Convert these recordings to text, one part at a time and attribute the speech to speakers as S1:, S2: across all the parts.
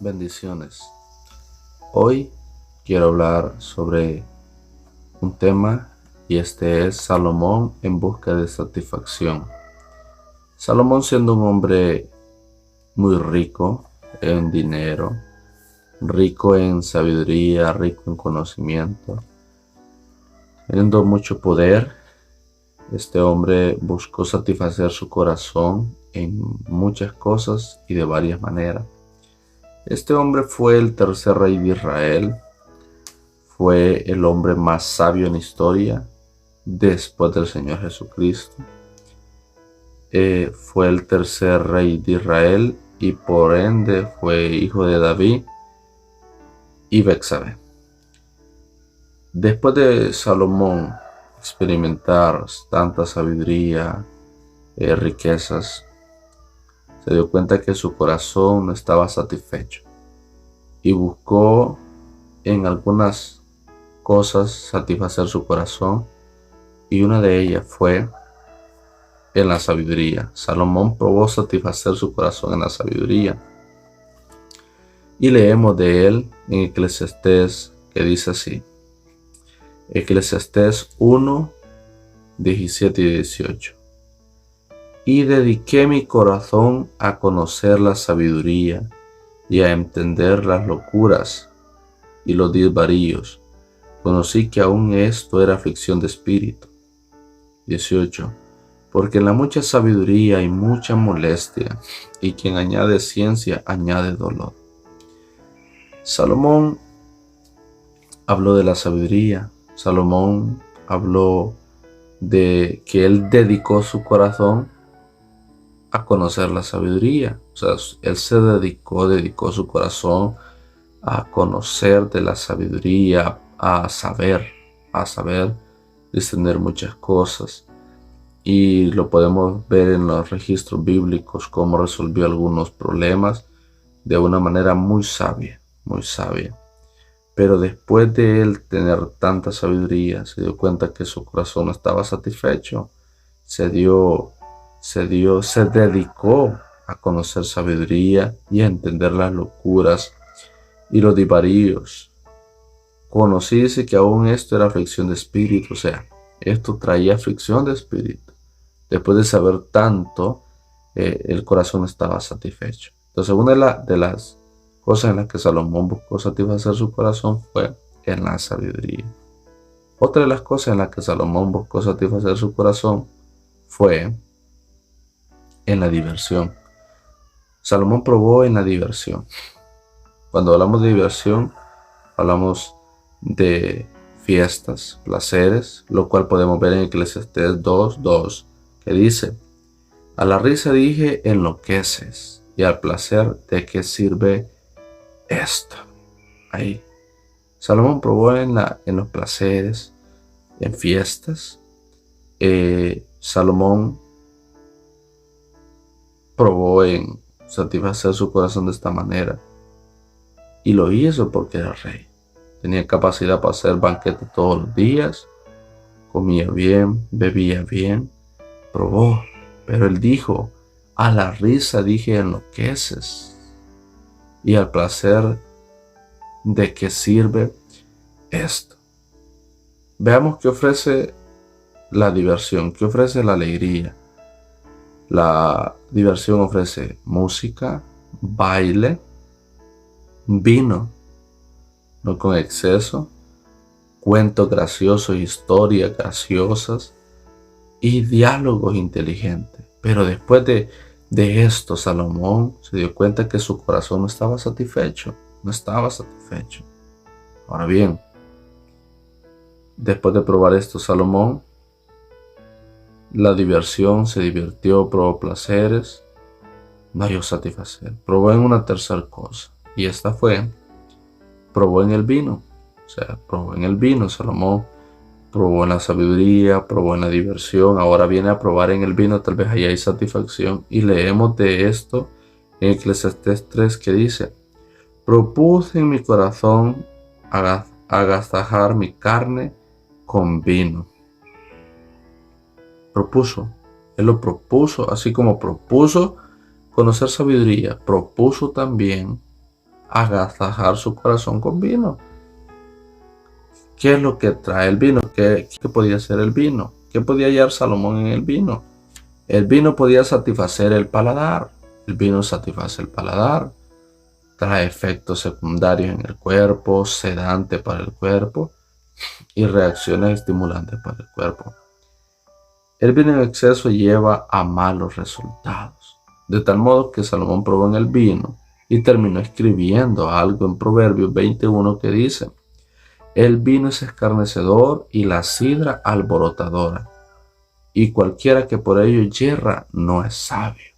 S1: Bendiciones. Hoy quiero hablar sobre un tema y este es Salomón en busca de satisfacción. Salomón, siendo un hombre muy rico en dinero, rico en sabiduría, rico en conocimiento, teniendo mucho poder, este hombre buscó satisfacer su corazón en muchas cosas y de varias maneras. Este hombre fue el tercer rey de Israel, fue el hombre más sabio en la historia después del Señor Jesucristo. Fue el tercer rey de Israel y por ende fue hijo de David y Betsabé. Después de Salomón experimentar tanta sabiduría, riquezas, se dio cuenta que su corazón no estaba satisfecho y buscó en algunas cosas satisfacer su corazón, y una de ellas fue en la sabiduría. Salomón probó satisfacer su corazón en la sabiduría, y leemos de él en Eclesiastés, que dice así: Eclesiastés 1, 17 y 18. Y dediqué mi corazón a conocer la sabiduría y a entender las locuras y los desvaríos. Conocí que aún esto era aflicción de espíritu. 18. Porque en la mucha sabiduría hay mucha molestia, y quien añade ciencia añade dolor. Salomón habló de la sabiduría. Salomón habló de que él dedicó su corazón a conocer la sabiduría. O sea, él se dedicó su corazón a conocer de la sabiduría, a saber discernir muchas cosas. Y lo podemos ver en los registros bíblicos, cómo resolvió algunos problemas de una manera muy sabia, muy sabia. Pero después de él tener tanta sabiduría, se dio cuenta que su corazón no estaba satisfecho. Se dedicó a conocer sabiduría y a entender las locuras y los desvaríos. Conocí, dice, que aún esto era aflicción de espíritu, o sea, esto traía aflicción de espíritu. Después de saber tanto, el corazón estaba satisfecho. Entonces, una de las cosas en las que Salomón buscó satisfacer su corazón fue en la sabiduría. Otra de las cosas en las que Salomón buscó satisfacer su corazón fue en la diversión. Salomón probó en la diversión. Cuando hablamos de diversión, hablamos de fiestas, placeres, lo cual podemos ver en Eclesiastés 2:2, que dice: a la risa dije enloqueces, y al placer ¿de qué sirve esto? Ahí Salomón probó en los placeres, en fiestas. Salomón probó en satisfacer su corazón de esta manera, y lo hizo porque era rey. Tenía capacidad para hacer banquete todos los días, comía bien, bebía bien, probó. Pero él dijo: a la risa dije enloqueces, y al placer ¿de qué sirve esto? Veamos qué ofrece la diversión, qué ofrece la alegría. La diversión ofrece música, baile, vino, no con exceso, cuentos graciosos, historias graciosas y diálogos inteligentes. Pero después de esto, Salomón se dio cuenta que su corazón no estaba satisfecho. Ahora bien, después de probar esto, Salomón, la diversión, se divirtió, probó placeres, no halló satisfacer. Probó en una tercera cosa, y esta fue: probó en el vino. O sea, probó en el vino. Salomón probó en la sabiduría, probó en la diversión, ahora viene a probar en el vino. Tal vez ahí hay satisfacción, y leemos de esto en Eclesiastés 3, que dice: propuse en mi corazón agasajar mi carne con vino. Propuso, él lo propuso, así como propuso conocer sabiduría, propuso también agasajar su corazón con vino. ¿Qué es lo que trae el vino? ¿Qué podía hacer el vino? ¿Qué podía hallar Salomón en el vino? El vino podía satisfacer el paladar. El vino satisface el paladar. Trae efectos secundarios en el cuerpo, sedante para el cuerpo y reacciones estimulantes para el cuerpo. El vino en exceso lleva a malos resultados, de tal modo que Salomón probó en el vino y terminó escribiendo algo en Proverbios 21 que dice: el vino es escarnecedor y la sidra alborotadora, y cualquiera que por ello yerra no es sabio.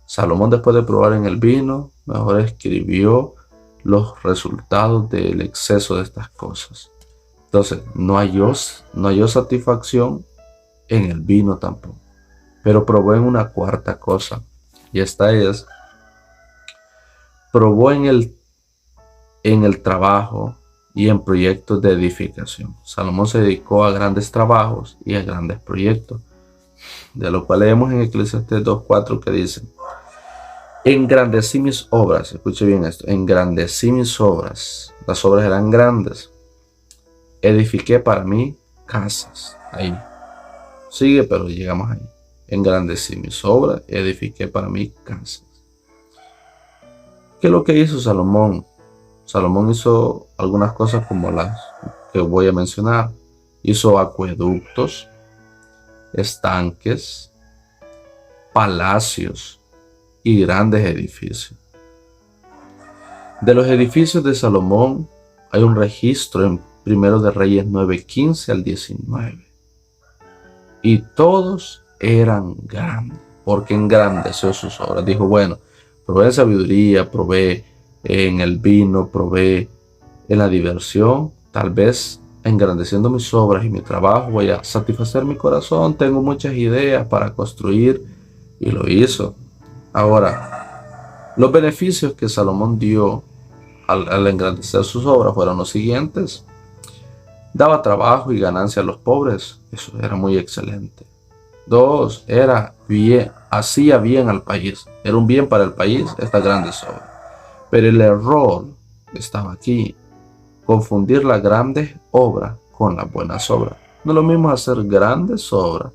S1: Salomón, después de probar en el vino, mejor escribió los resultados del exceso de estas cosas. Entonces, no halló satisfacción en el vino tampoco, pero probó en una cuarta cosa, y esta es: probó en el trabajo y en proyectos de edificación. Salomón se dedicó a grandes trabajos y a grandes proyectos, de lo cual leemos en Eclesiastés 2:4 que dice: engrandecí mis obras. Escuche bien esto: engrandecí mis obras. Las obras eran grandes. Edifiqué para mí casas. Ahí sigue, pero llegamos ahí. Engrandecí mis obras, edifiqué para mí casas. ¿Qué es lo que hizo Salomón? Salomón hizo algunas cosas como las que voy a mencionar. Hizo acueductos, estanques, palacios y grandes edificios. De los edificios de Salomón hay un registro en 1 de Reyes 9:15 al 19. Y todos eran grandes, porque engrandeció sus obras. Dijo: bueno, probé en sabiduría, probé en el vino, probé en la diversión. Tal vez engrandeciendo mis obras y mi trabajo voy a satisfacer mi corazón. Tengo muchas ideas para construir, y lo hizo. Ahora, los beneficios que Salomón dio al engrandecer sus obras fueron los siguientes: daba trabajo y ganancia a los pobres. Eso era muy excelente. 2, hacía bien al país. Era un bien para el país estas grandes obras. Pero el error estaba aquí: confundir las grandes obras con las buenas obras. No es lo mismo hacer grandes obras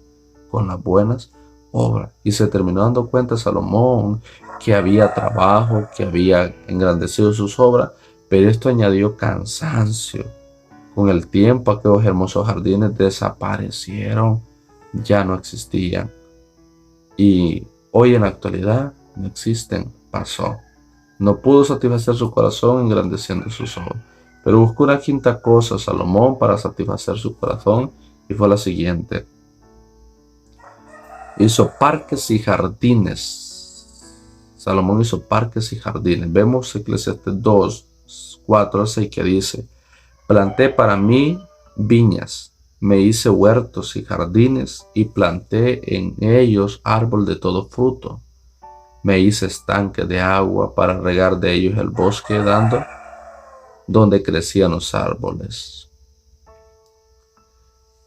S1: con las buenas obras. Y se terminó dando cuenta Salomón que había trabajo, que había engrandecido sus obras, pero esto añadió cansancio. Con el tiempo, aquellos hermosos jardines desaparecieron, ya no existían. Y hoy en la actualidad no existen, pasó. No pudo satisfacer su corazón engrandeciendo sus obras. Pero buscó una quinta cosa Salomón para satisfacer su corazón, y fue la siguiente: hizo parques y jardines. Salomón hizo parques y jardines. Vemos Eclesiastés 2:4-6 que dice: planté para mí viñas, me hice huertos y jardines, y planté en ellos árbol de todo fruto. Me hice estanque de agua para regar de ellos el bosque, donde crecían los árboles.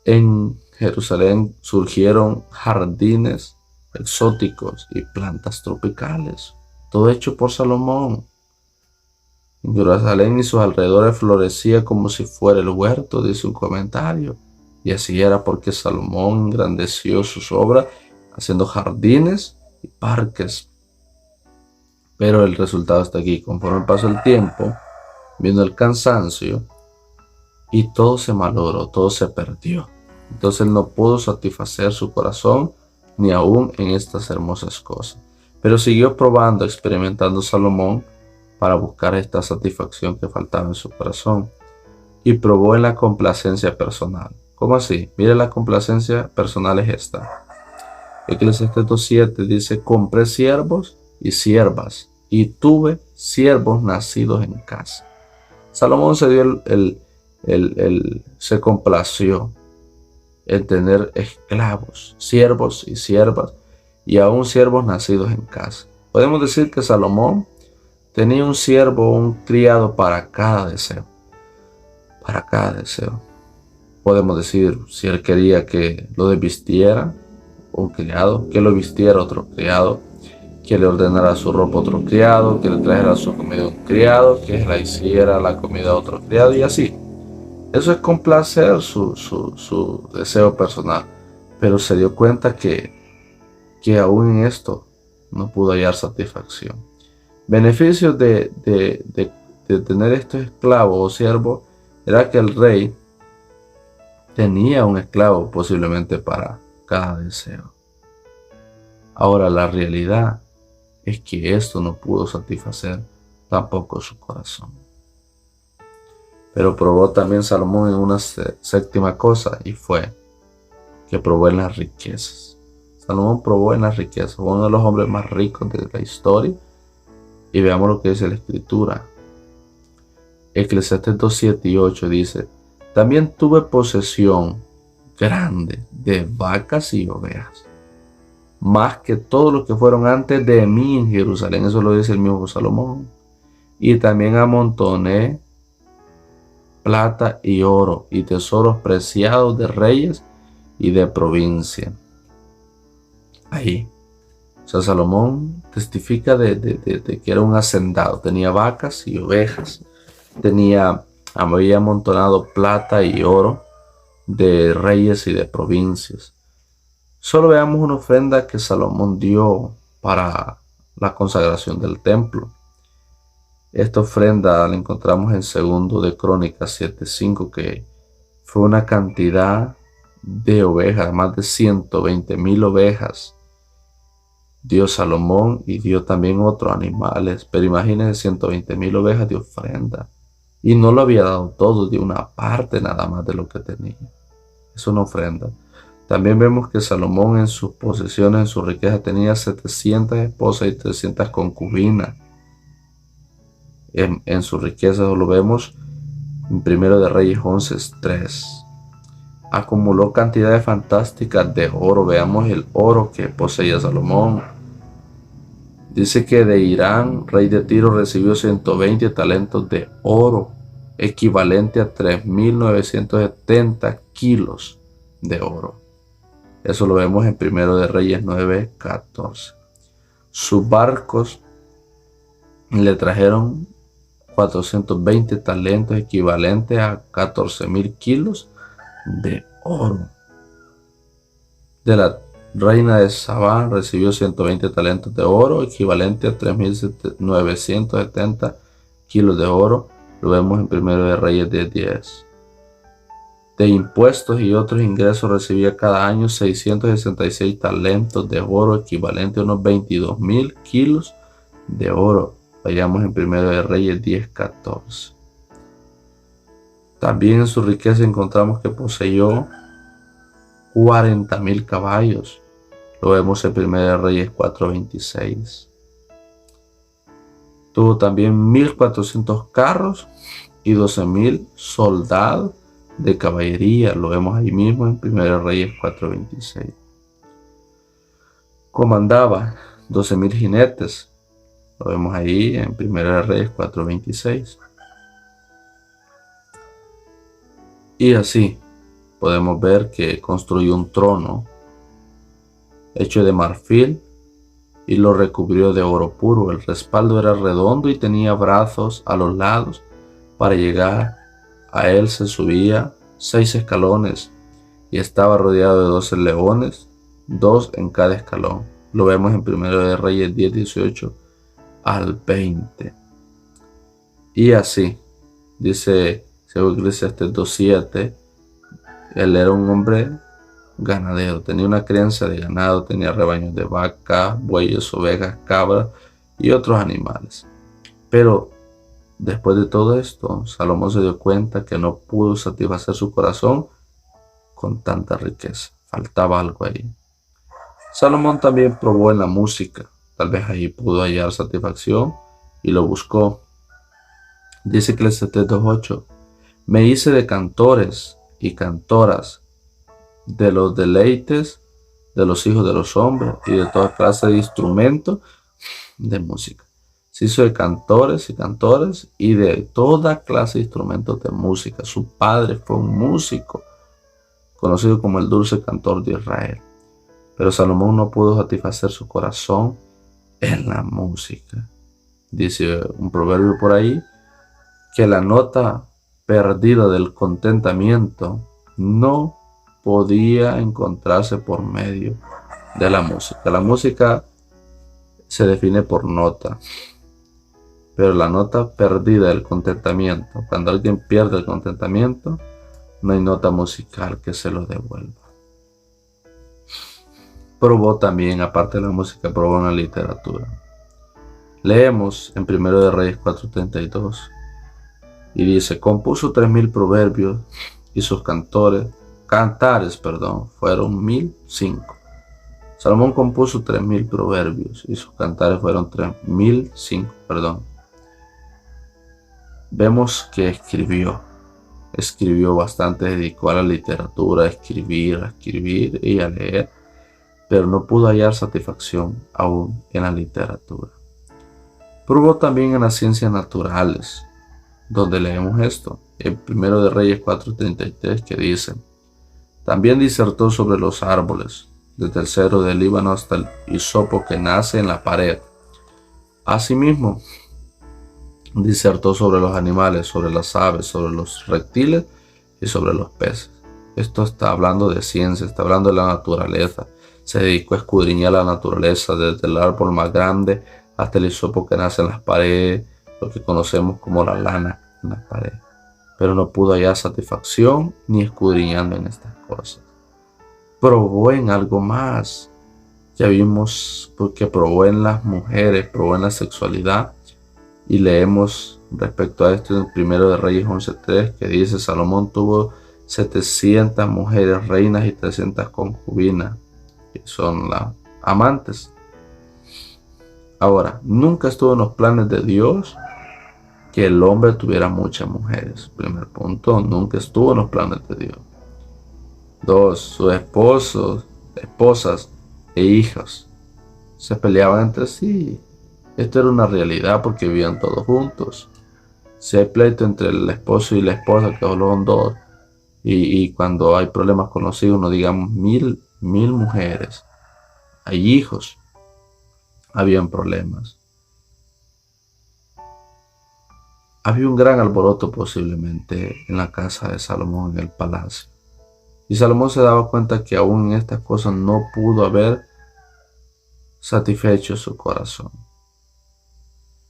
S1: En Jerusalén surgieron jardines exóticos y plantas tropicales, todo hecho por Salomón. En Jerusalén y sus alrededores florecía como si fuera el huerto, dice un comentario. Y así era porque Salomón engrandeció sus obras haciendo jardines y parques. Pero el resultado está aquí: conforme pasó el tiempo, vino el cansancio y todo se malogró, todo se perdió. Entonces él no pudo satisfacer su corazón ni aún en estas hermosas cosas. Pero siguió probando, experimentando Salomón para buscar esta satisfacción que faltaba en su corazón. Y probó en la complacencia personal. ¿Cómo así? Mire, la complacencia personal es esta. Eclesiastés 2:7 dice: compré siervos y siervas, y tuve siervos nacidos en casa. Salomón se dio se complació en tener esclavos, siervos y siervas, y aún siervos nacidos en casa. Podemos decir que Salomón tenía un siervo o un criado para cada deseo. Para cada deseo. Podemos decir, si él quería que lo desvistiera, un criado; que lo vistiera, otro criado; que le ordenara su ropa a otro criado, que le trajera su comida a un criado, que le hiciera la comida a otro criado y así. Eso es complacer su deseo personal. Pero se dio cuenta que aún en esto no pudo hallar satisfacción. Beneficios de tener estos esclavos o siervos era que el rey tenía un esclavo posiblemente para cada deseo. Ahora la realidad es que esto no pudo satisfacer tampoco su corazón. Pero probó también Salomón en una séptima cosa, y fue que probó en las riquezas. Salomón probó en las riquezas, fue uno de los hombres más ricos de la historia. Y veamos lo que dice la escritura. Eclesiastés 2, 7 y 8 dice: también tuve posesión grande de vacas y ovejas, más que todos los que fueron antes de mí en Jerusalén. Eso lo dice el mismo Salomón. Y también amontoné plata y oro y tesoros preciados de reyes y de provincia. Ahí. O sea, Salomón testifica de que era un hacendado. Tenía vacas y ovejas. Había amontonado plata y oro de reyes y de provincias. Solo veamos una ofrenda que Salomón dio para la consagración del templo. Esta ofrenda la encontramos en 2 de Crónicas 7:5, que fue una cantidad de ovejas, más de 120,000 ovejas. Dio Salomón y dio también otros animales, pero imagínense 120,000 ovejas de ofrenda. Y no lo había dado todo, dio una parte nada más de lo que tenía. Es una ofrenda. También vemos que Salomón en sus posesiones, en su riqueza, tenía 700 esposas y 300 concubinas. En su riqueza lo vemos en 1 de Reyes 11:3. Acumuló cantidades fantásticas de oro. Veamos el oro que poseía Salomón. Dice que de Irán, rey de Tiro, recibió 120 talentos de oro, equivalente a 3,970 kilos de oro. Eso lo vemos en 1 de Reyes 9:14. Sus barcos le trajeron 420 talentos, equivalente a 14,000 kilos de oro. De la reina de Sabá recibió 120 talentos de oro, equivalente a 3,970 kilos de oro. Lo vemos en 1 de Reyes 10:10. De impuestos y otros ingresos recibía cada año 666 talentos de oro, equivalente a unos 22,000 kilos de oro. Vayamos en 1 de Reyes 10:14. También en su riqueza encontramos que poseyó 40,000 caballos. Lo vemos en 1 de Reyes 4:26. Tuvo también 1,400 carros y 12,000 soldados de caballería. Lo vemos ahí mismo en 1 de Reyes 4:26. Comandaba 12,000 jinetes. Lo vemos ahí en 1 de Reyes 4:26. Y así podemos ver que construyó un trono hecho de marfil y lo recubrió de oro puro. El respaldo era redondo y tenía brazos a los lados. Para llegar a él se subía 6 escalones y estaba rodeado de 12 leones, 2 en cada escalón. Lo vemos en 1 de Reyes 10:18 al 20. Y así, dice según Eclesiastés 2:7, él era un hombre ganadero, tenía una crianza de ganado, tenía rebaños de vacas, bueyes, ovejas, cabras y otros animales. Pero después de todo esto, Salomón se dio cuenta que no pudo satisfacer su corazón con tanta riqueza. Faltaba algo ahí. Salomón también probó en la música. Tal vez ahí pudo hallar satisfacción y lo buscó. Dice Eclesiastés 2:8: me hice de cantores y cantoras, de los deleites de los hijos de los hombres y de toda clase de instrumentos de música. Se hizo de cantores y cantores y de toda clase de instrumentos de música. Su padre fue un músico, conocido como el dulce cantor de Israel. Pero Salomón no pudo satisfacer su corazón en la música. Dice un proverbio por ahí que la nota perdida del contentamiento no podía encontrarse por medio de la música. La música se define por nota, pero la nota perdida del contentamiento, cuando alguien pierde el contentamiento, no hay nota musical que se lo devuelva. Probó también, aparte de la música, probó en la literatura. Leemos en 1 de Reyes 4:32 y dice: compuso 3000 proverbios y sus cantares fueron 1005. Salomón compuso 3000 proverbios y sus cantares fueron 3005. Vemos que escribió bastante, dedicó a la literatura, a escribir y a leer, pero no pudo hallar satisfacción aún en la literatura. Probó también en las ciencias naturales, donde leemos esto, en 1 de Reyes 4:33, que dice: también disertó sobre los árboles, desde el cedro del Líbano hasta el hisopo que nace en la pared. Asimismo, disertó sobre los animales, sobre las aves, sobre los reptiles y sobre los peces. Esto está hablando de ciencia, está hablando de la naturaleza. Se dedicó a escudriñar la naturaleza, desde el árbol más grande hasta el hisopo que nace en las paredes, lo que conocemos como la lana en las paredes. Pero no pudo hallar satisfacción ni escudriñando en estas cosas. Probó en algo más. Ya vimos porque probó en las mujeres, probó en la sexualidad. Y leemos respecto a esto en 1 de Reyes 11:3, que dice: Salomón tuvo 700 mujeres reinas y 300 concubinas, que son las amantes. Ahora, nunca estuvo en los planes de Dios que el hombre tuviera muchas mujeres. Primer punto, nunca estuvo en los planes de Dios. 2, sus esposas e hijos se peleaban entre sí. Esto era una realidad porque vivían todos juntos. Si hay pleito entre el esposo y la esposa, que solo son dos, y cuando hay problemas con los hijos, no digamos mil mujeres, hay hijos, habían problemas. Había un gran alboroto posiblemente en la casa de Salomón, en el palacio. Y Salomón se daba cuenta que aún en estas cosas no pudo haber satisfecho su corazón.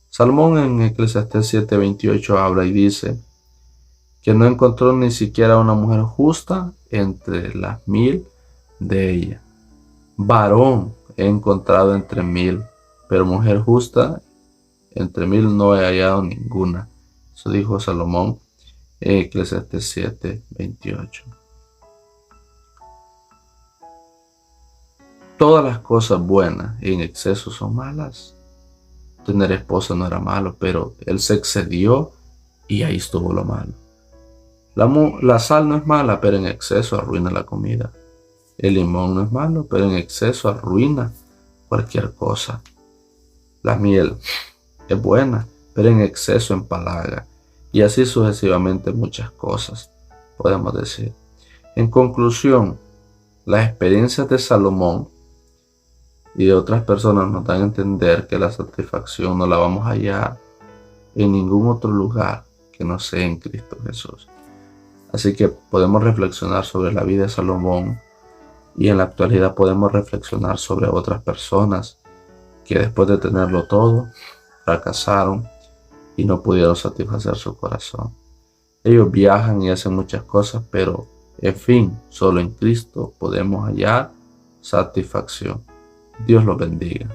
S1: Salomón en Eclesiastés 7:28 habla y dice que no encontró ni siquiera una mujer justa entre las 1000 de ella. Varón he encontrado entre 1000, pero mujer justa entre 1000 no he hallado ninguna. Eso dijo Salomón en Eclesiastés 7:28. Todas las cosas buenas en exceso son malas. Tener esposa no era malo, pero él se excedió y ahí estuvo lo malo. La sal no es mala, pero en exceso arruina la comida. El limón no es malo, pero en exceso arruina cualquier cosa. La miel es buena, pero en exceso empalaga. Y así sucesivamente muchas cosas, podemos decir. En conclusión, las experiencias de Salomón y de otras personas nos dan a entender que la satisfacción no la vamos a hallar en ningún otro lugar que no sea en Cristo Jesús. Así que podemos reflexionar sobre la vida de Salomón, y en la actualidad podemos reflexionar sobre otras personas que después de tenerlo todo, fracasaron y no pudieron satisfacer su corazón. Ellos viajan y hacen muchas cosas, pero en fin, solo en Cristo podemos hallar satisfacción. Dios los bendiga.